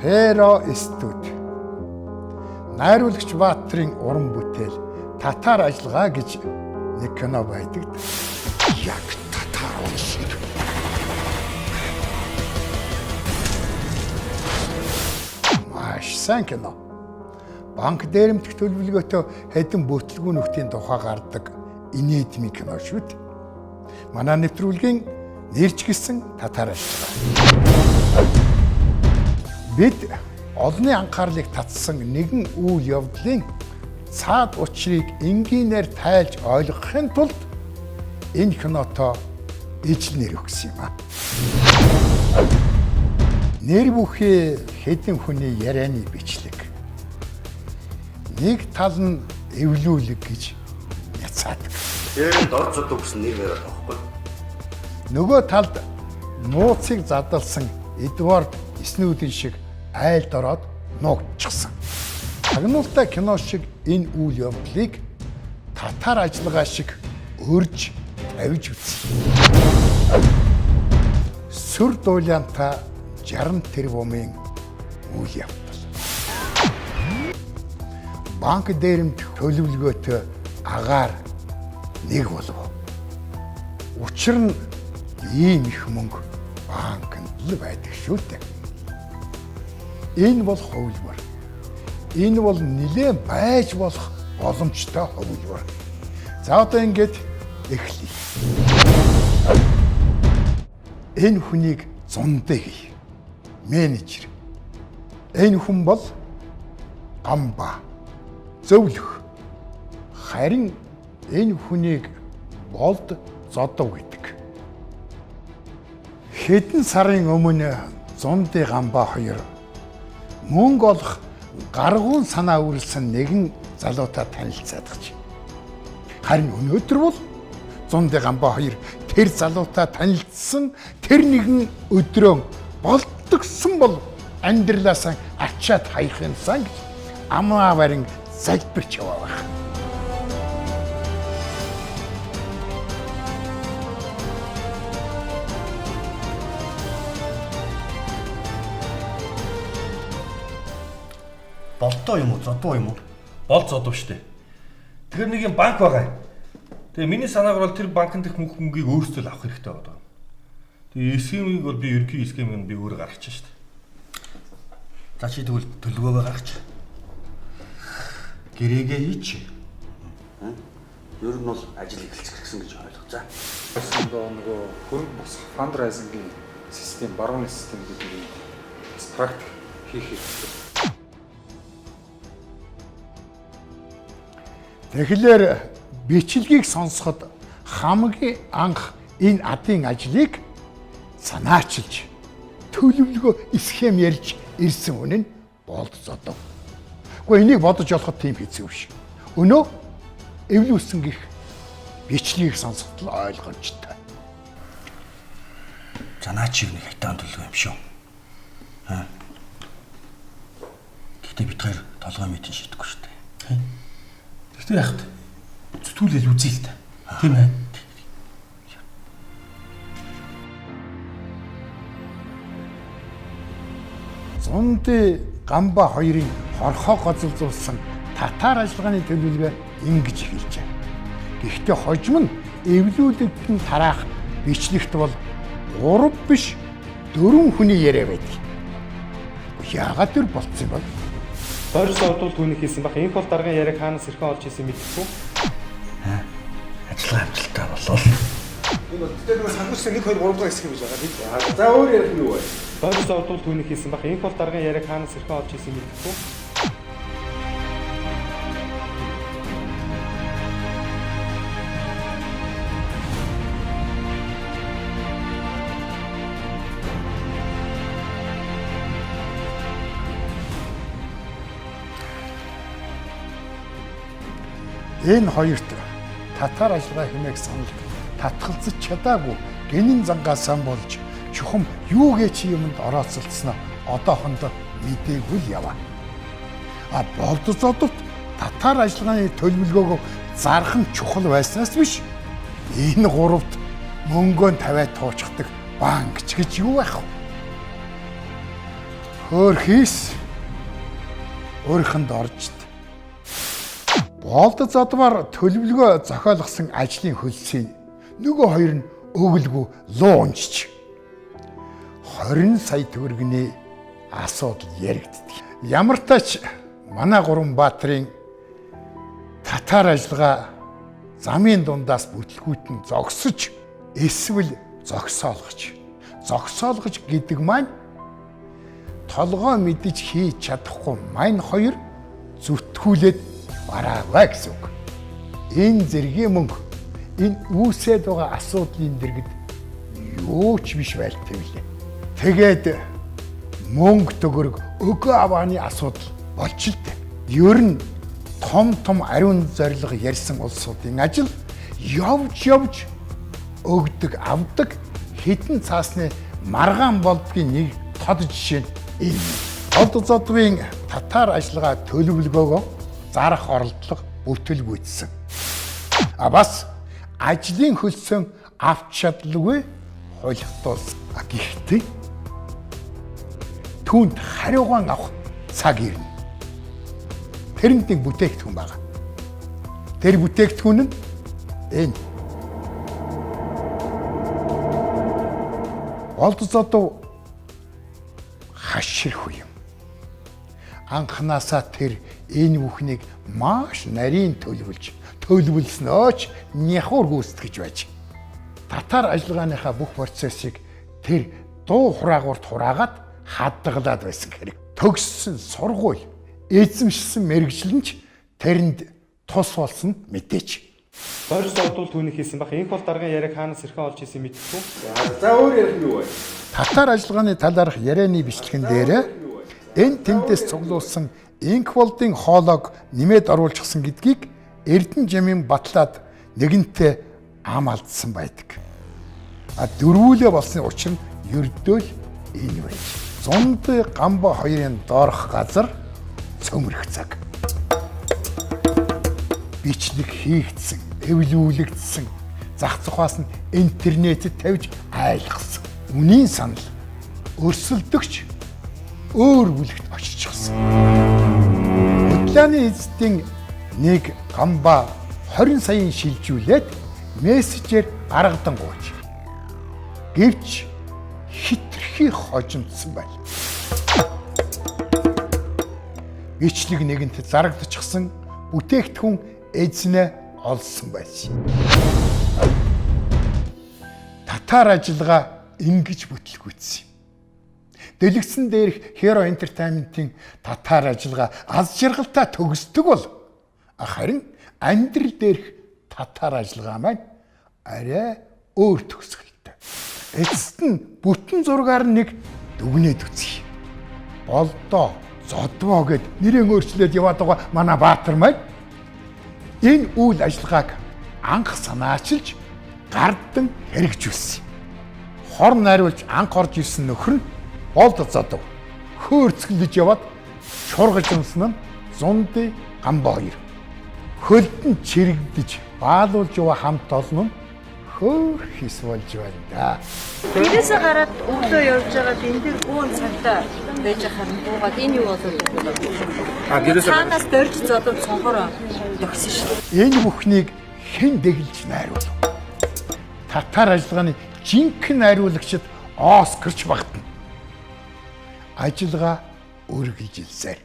Хэро студ. Найруулагч Баатарын уран бүтээл Татар ажиллагаа гэж нэг кино байдаг. Яг татар шиг. Маш сайн кино. Банк дээрэмдэх төлөвлөгөөтэй хэдэн бүтлгүүнүүдийн тухай гардаг инээдмийн кино шүү дээ. Манай нэвтрүүлгийн нэрч гисэн татар ажиллагаа. Бид олонний анхаарлыг татсан нэгэн үйл явдлын цаад учрыг энгийнээр тайлж ойлгохын тулд энэ кинотоо ижил нэр өгсөн юм а. Нэр бүхий хэдэн хүний ярианы бичлэг. Нэг тал нь эвлүүлэг гэж яцаадаг. Тэр дор зодог гэсэн нэр яриад байхгүй. Нөгөө талд нууцыг задалсан Эдвард Сноуден шиг айлд ороод нуугдчихсан. Тагнуултай кино шиг энэ үйл явдлыг татар ажиллагаа шиг өрж тавьж үзсэн. Сүр дуулианта 60 тэрбумын үйл явдал. Банк дээрэмдэх төлөвлөгөөтэй агаар нэг болов. Учир нь ийм их мөнгө банкнд л байдаг шүү дээ. Энэ бол хувилбар. Энэ бол нэлээд байж болох боломжтой хувилбар. За одоо ингэж эхлэе. Энэ хүнийг зундаа хий. Менежер. Энэ хүн бол гамба. Зөвлөх. Харин энэ хүнийг болд зодов гэдэг. Хэдэн сарын өмнө зундын гамба хоёр мөнгө олох гаргуун санаа үрэлсэн нэгэн залуутай танилцаад гэж. Харин өнөөдөр бол зундын гамба хоёр тэр залуутай танилцсан тэр нэгэн өдрөө болдгсон бол амьдралаасаа ачаад хаях юмсан гэж амаа барин залбирч яваа байх. Болтоо юм уу, зодуу юм уу? Бол зодуу штэ. Тэр нэг юм банк байгаа. Тэгээ миний санаагаар бол тэр банкнд их мөнгийг өөрсдөө л авах хэрэгтэй байна. Тэгээ схемийг бол би ерөнхий схемийг би өөрөө гаргачих штэ. За чи тэгвэл төлөвөө гаргач. Гэрээгээ хийч. Ер нь бол ажил эхэлчих гэсэн гэж ойлгож байгаа. Өөрсдөө нөгөө хөрөнгө босгох фандрайзингийн систем, барууны систем гэдэг бас практик хийх хэрэгтэй. Тэгэхээр бичлэгийг сонсоход хамгийн анх энэ адын ажлыг санаачилж төлөвлөгөө схем ярьж ирсэн хүн нь болд зодов. Гэхдээ энийг бодож олоход тийм хэцүү биш. Өнөө эвлүүлсэн гих бичлэгийг сонсоход л ойлгомжтой. Санаачиг нэг хайтаан төлөв юм шүү. Гэхдээ бид хоёр толгой мэдэн шийдэхгүй шүү дээ. Гэхдээ яах вэ? Зүтгүүлэл үзье л та. Тийм ээ. Зундын гамба хоёрын хорхоо гоцолзуулсан татар ажиллагааны төлөвлөгөө ингэж эхэлж байна. Гэхдээ хожим нь эвлүүлэгтэн тараах бичлэгт бол 3 биш 4 хүний яриа байдаг. Яагаад тэр болцсон бол? Борис одол түүнийг хийсэн бах. Энэ бол даргын яриаг хаанаас ирхэн олж хийсэн мэдэхгүй. Ажиллагаа амжилттай болов. Энэ бол тэр нэг санхүүсээ 1 2 3 хэсэг гэж байгаа тийм. За өөр ярих нь юу вэ? Борис одол түүнийг хийсэн бах. Энэ бол даргын яриаг хаанаас ирхэн олж хийсэн мэдэхгүй. Энэ хоёрт татар ажиллагаа хэмээх санал татгалзаж чадаагүй гинэн зангаасан болж чухам юугээ чи юмд орооцолцсноо одоохондоо мэдээгүй л яваа. Болд зодовт татар ажиллагааны төлөвлөгөөгөө зархан чухал байснаас биш энэ гуравт мөнгөнд тавиад туучдаг банкч гэж юу байх вэ? Хөөрхийс өөрийнх нь доржд. Болд задвар төлөвлөгөө зохиолгосон ажлын хөлсийг нөгөө хоёр нь өглгөө луу унжиж 20 сая төгрөгийн асуудал яригддаг. Ямар тач манай Гуранбаатарын татар ажиллагаа замын дундаас бүтлгүүтэн зогсож эсвэл зогсоолгож гэдэг маань толгой мэдэж хийж чадахгүй мань хоёр зүтгүүлээд барааваа гэсэн үг. Энэ зэргийн мөнгө энэ үүсээд байгаа асуудлын дэргэд юу ч биш байлтай билээ. Тэгээд мөнгө төгрөг өгөө авааны асуудал болж л дээ. Ер нь том ариун зориг ярьсан улсуудын ажил явж өгдөг авдаг хідэн цаасны маргаан болдгийн нэг тод жишээ нь энэ. Болд задвын татар ажиллагаа төлөвлөгөөгөө зарах оролдлого бүтэлгүйцсэн. Бас ажлын хөлсөн авч чадлагүй хулигтуулсан. Гэхдээ түүнд хариугаан авах цаг ирнэ. Тэрэнд нэг бүтээгдэхүүн байгаа. Тэр бүтээгдэхүүн нь энэ. Болд задв хаширх юм. Анханасаа тэр энэ бүхнийг маш нарийн төлөвлөснөө ч няхуур гүйцэтгэж байж. Татар ажиллагааныхаа бүх процессыг тэр дуу хураагуурт хураагаад хадгалаад байсан хэрэг. Төгссөн сургууль, эзэмшсэн мэрэгжлэнч тэрэнд тус болсон мэдээч. Дорж зодвол түүнийг хийсэн баг. Инх бол даргын яриаг хаанаас хэрхэн олж хийсэн мэдэхгүй. За өөр ярих юу вэ? Татар ажиллагааны талаарх ярианы бичлэгэн дээр энэ тэндээс цуглуулсан Инкволдын хоолойг нэмээд оруулчихсан гэдгийг Эрдэнэжмийн батлаад нэгэнтээ ам алдсан байдаг. Дөрвүүлээ болсны учир нь ердөө л энэ байж. Зунд Гамба хоёрын доорх газар цөмрөх цаг. Бичлэг хийгдсэн, эвлүүлэгдсэн, зах зугаас нь интернетэд тавьж айлгсан. Үнийн санал өрсөлдөгч өөр бүлэгт очичихсан. Хөдөлгөөний эзэдийн нэг Гамба 20 саяын шилжүүлээд мессежээр гаргадан гооч. Гэвч хитрхи хожимдсан байна. Бичлэг нэгэнт зарагдчихсан бүтээгдэхүүн эзнээ олсон байсан. Татар ажиллагаа ингэж бүтлгүйцсэн. Дэлгэцэн дээрх Hero Entertainment-ийн татар ажиллагаа аз жаргалтай төгсдөг бол харин амьдрал дээрх татар ажиллагаа маань арай өөр төгсгөлтэй. Эцэст нь бүтэн зургаар нэг дүгнээд үзье. Болдоо, зодвоо гэд нэрээ өөрчлөөд яваад байгаа манай Баатар маань энэ үйл ажиллагааг анх санаачилж гардан хэрэгжүүлсэн. Хор найруулж анх орж ирсэн нөхөр нь Болд задв хөөрцгөлж яваад шургаж юмсан нь Зунды Гамба хоёр. Хөлдөн чирэгдэж баалуулж яваа хамт олон нь хөөрхис болж байна да. Тэрээсээ гараад өглөө явж байгаа энэ дэр гүн цагтаа байж харин буугаад энэ юу болов вэ? Танаас дөрж зодод цонхороо төгсөн шүү дээ. Энэ бүхнийг хэн дэглэж найруулв? Татар ажиллагааны жинхэнэ найруулагчид Оскарч багтана. Ажиллагаа үргэлжилсээр.